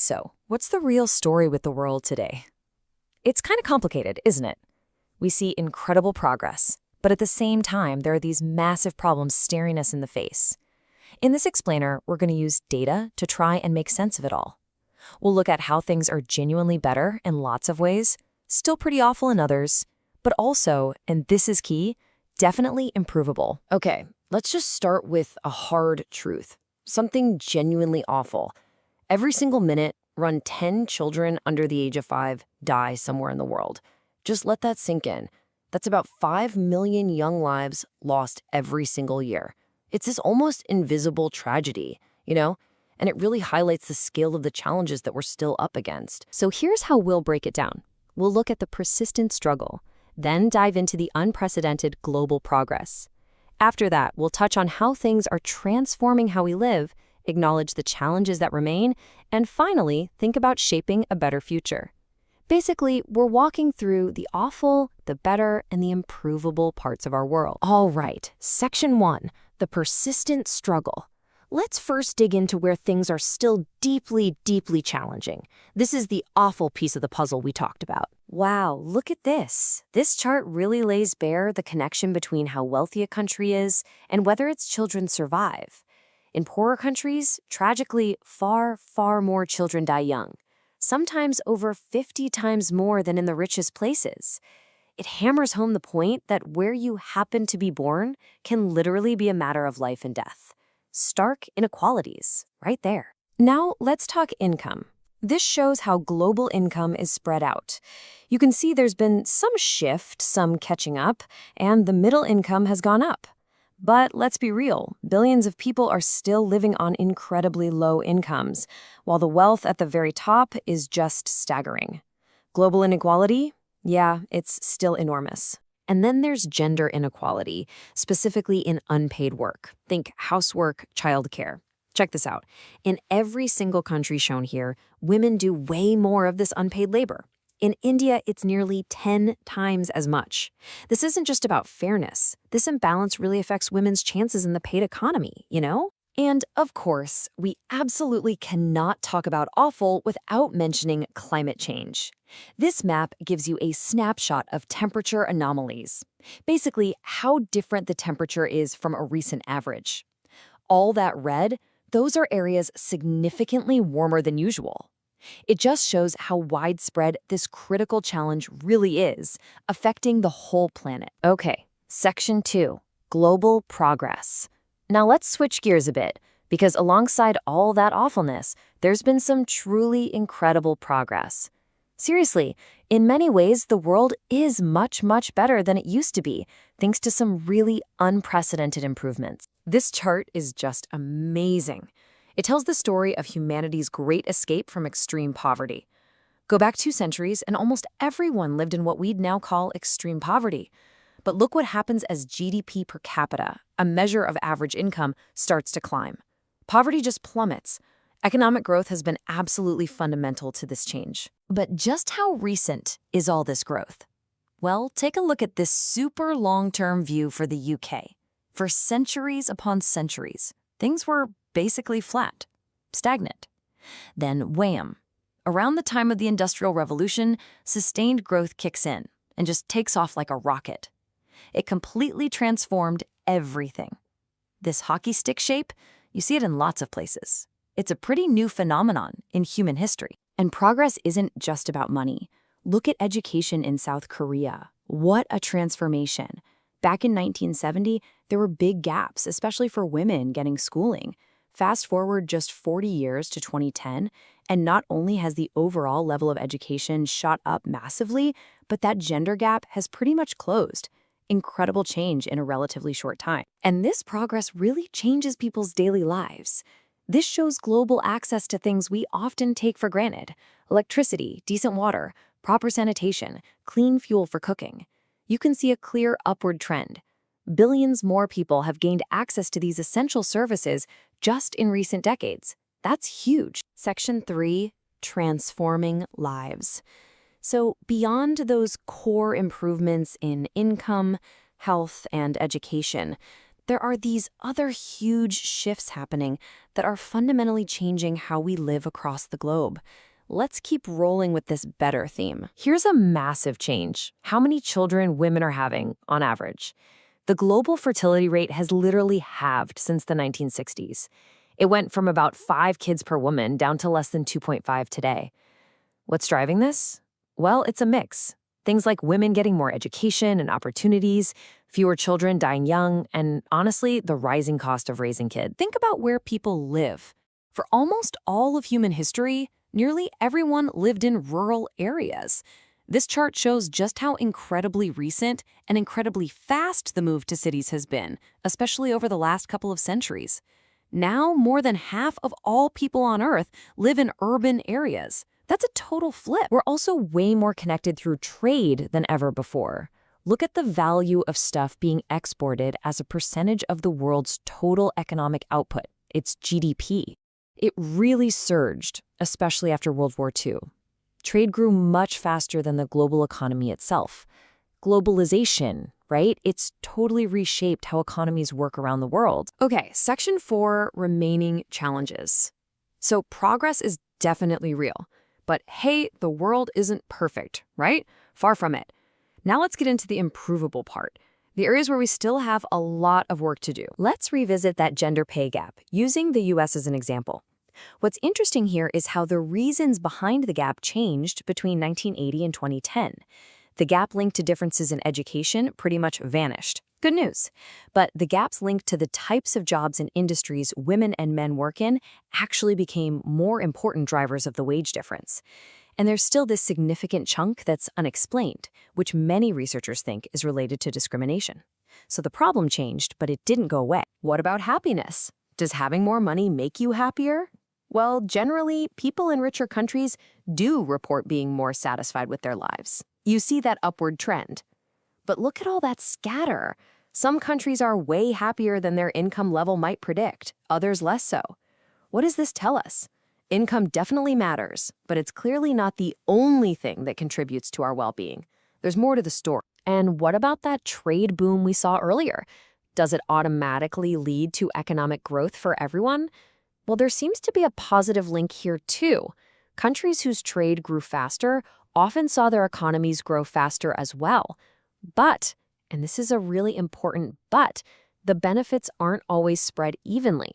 So, what's the real story with the world today? It's kind of complicated, isn't it? We see incredible progress, but at the same time, there are these massive problems staring us in the face. In this explainer, we're going to use data to try and make sense of it all. We'll look at how things are genuinely better in lots of ways, still pretty awful in others, but also, and this is key, definitely improvable. Okay, let's just start with a hard truth. Something genuinely awful. Every single minute, around 10 children under the age of 5 die somewhere in the world. Just let that sink in. That's about 5 million young lives lost every single year. It's this almost invisible tragedy, and it really highlights the scale of the challenges that we're still up against. So here's how we'll break it down. We'll look at the persistent struggle, then dive into the unprecedented global progress. After that, we'll touch on how things are transforming how we live, acknowledge the challenges that remain, and finally, think about shaping a better future. Basically, we're walking through the awful, the better, and the improvable parts of our world. All right, Section 1, the persistent struggle. Let's first dig into where things are still deeply, deeply challenging. This is the awful piece of the puzzle we talked about. Wow, look at this. This chart really lays bare the connection between how wealthy a country is and whether its children survive. In poorer countries, tragically, far, far more children die young, sometimes over 50 times more than in the richest places. It hammers home the point that where you happen to be born can literally be a matter of life and death. Stark inequalities, right there. Now, let's talk income. This shows how global income is spread out. You can see there's been some shift, some catching up, and the middle income has gone up. But let's be real, billions of people are still living on incredibly low incomes, while the wealth at the very top is just staggering. Global inequality? Yeah, it's still enormous. And then there's gender inequality, specifically in unpaid work. Think housework, childcare. Check this out. In every single country shown here, women do way more of this unpaid labor. In India, it's nearly 10 times as much. This isn't just about fairness. This imbalance really affects women's chances in the paid economy, And, of course, we absolutely cannot talk about awful without mentioning climate change. This map gives you a snapshot of temperature anomalies. Basically, how different the temperature is from a recent average. All that red, those are areas significantly warmer than usual. It just shows how widespread this critical challenge really is, affecting the whole planet. Okay, Section 2, Global Progress. Now let's switch gears a bit, because alongside all that awfulness, there's been some truly incredible progress. Seriously, in many ways, the world is much, much better than it used to be, thanks to some really unprecedented improvements. This chart is just amazing. It tells the story of humanity's great escape from extreme poverty. Go back 2 centuries, and almost everyone lived in what we'd now call extreme poverty. But look what happens as GDP per capita, a measure of average income, starts to climb. Poverty just plummets. Economic growth has been absolutely fundamental to this change. But just how recent is all this growth? Well, take a look at this super long-term view for the UK. For centuries upon centuries, things were basically flat, stagnant. Then, wham! Around the time of the Industrial Revolution, sustained growth kicks in and just takes off like a rocket. It completely transformed everything. This hockey stick shape, you see it in lots of places. It's a pretty new phenomenon in human history. And progress isn't just about money. Look at education in South Korea. What a transformation. Back in 1970, there were big gaps, especially for women getting schooling. Fast forward just 40 years to 2010, and not only has the overall level of education shot up massively, but that gender gap has pretty much closed. Incredible change in a relatively short time. And this progress really changes people's daily lives. This shows global access to things we often take for granted: electricity, decent water, proper sanitation, clean fuel for cooking. You can see a clear upward trend. Billions more people have gained access to these essential services just in recent decades. That's huge. Section 3, Transforming Lives. So beyond those core improvements in income, health, and education, there are these other huge shifts happening that are fundamentally changing how we live across the globe. Let's keep rolling with this better theme. Here's a massive change: how many children women are having on average. The global fertility rate has literally halved since the 1960s. It went from about 5 kids per woman down to less than 2.5 today. What's driving this? Well, it's a mix. Things like women getting more education and opportunities, fewer children dying young, and honestly, the rising cost of raising kids. Think about where people live. For almost all of human history, nearly everyone lived in rural areas. This chart shows just how incredibly recent and incredibly fast the move to cities has been, especially over the last couple of centuries. Now, more than half of all people on Earth live in urban areas. That's a total flip. We're also way more connected through trade than ever before. Look at the value of stuff being exported as a percentage of the world's total economic output. It's GDP. It really surged, especially after World War II. Trade grew much faster than the global economy itself. Globalization, right? It's totally reshaped how economies work around the world. Okay, Section 4, remaining challenges. So progress is definitely real. But hey, the world isn't perfect, right? Far from it. Now let's get into the improvable part, the areas where we still have a lot of work to do. Let's revisit that gender pay gap, using the US as an example. What's interesting here is how the reasons behind the gap changed between 1980 and 2010. The gap linked to differences in education pretty much vanished. Good news. But the gaps linked to the types of jobs and industries women and men work in actually became more important drivers of the wage difference. And there's still this significant chunk that's unexplained, which many researchers think is related to discrimination. So the problem changed, but it didn't go away. What about happiness? Does having more money make you happier? Well, generally, people in richer countries do report being more satisfied with their lives. You see that upward trend. But look at all that scatter. Some countries are way happier than their income level might predict, others less so. What does this tell us? Income definitely matters, but it's clearly not the only thing that contributes to our well-being. There's more to the story. And what about that trade boom we saw earlier? Does it automatically lead to economic growth for everyone? Well, there seems to be a positive link here too. Countries whose trade grew faster often saw their economies grow faster as well. But, and this is a really important but, the benefits aren't always spread evenly.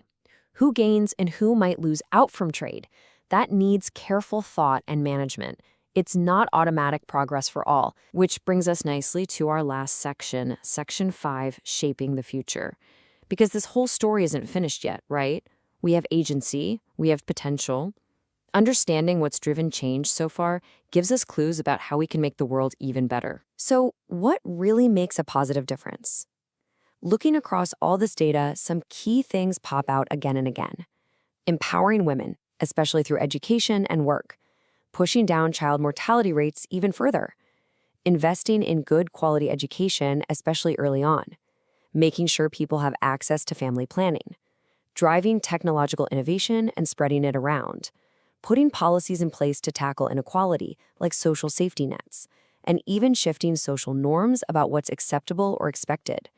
Who gains and who might lose out from trade? That needs careful thought and management. It's not automatic progress for all, which brings us nicely to our last section, Section 5, Shaping the Future. Because this whole story isn't finished yet, right? We have agency, we have potential. Understanding what's driven change so far gives us clues about how we can make the world even better. So, what really makes a positive difference? Looking across all this data, some key things pop out again and again. Empowering women, especially through education and work. Pushing down child mortality rates even further. Investing in good quality education, especially early on. Making sure people have access to family planning. Driving technological innovation and spreading it around. Putting policies in place to tackle inequality, like social safety nets, and even shifting social norms about what's acceptable or expected.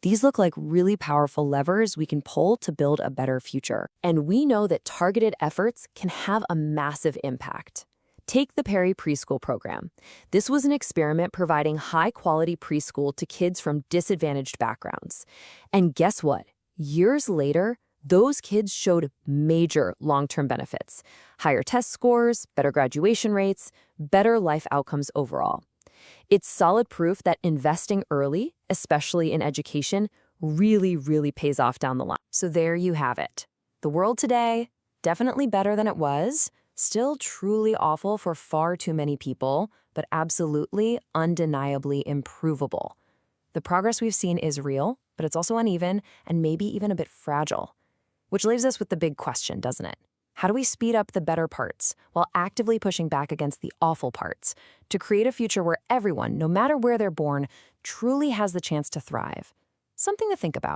These look like really powerful levers we can pull to build a better future. And we know that targeted efforts can have a massive impact. Take the Perry Preschool Program. This was an experiment providing high-quality preschool to kids from disadvantaged backgrounds. And guess what? Years later, those kids showed major long-term benefits: higher test scores, better graduation rates, better life outcomes overall. It's solid proof that investing early, especially in education, really pays off down the line. So there you have it. The world today, definitely better than it was, still truly awful for far too many people, but absolutely, undeniably improvable. The progress we've seen is real, but it's also uneven and maybe even a bit fragile. Which leaves us with the big question, doesn't it? How do we speed up the better parts while actively pushing back against the awful parts to create a future where everyone, no matter where they're born, truly has the chance to thrive? Something to think about.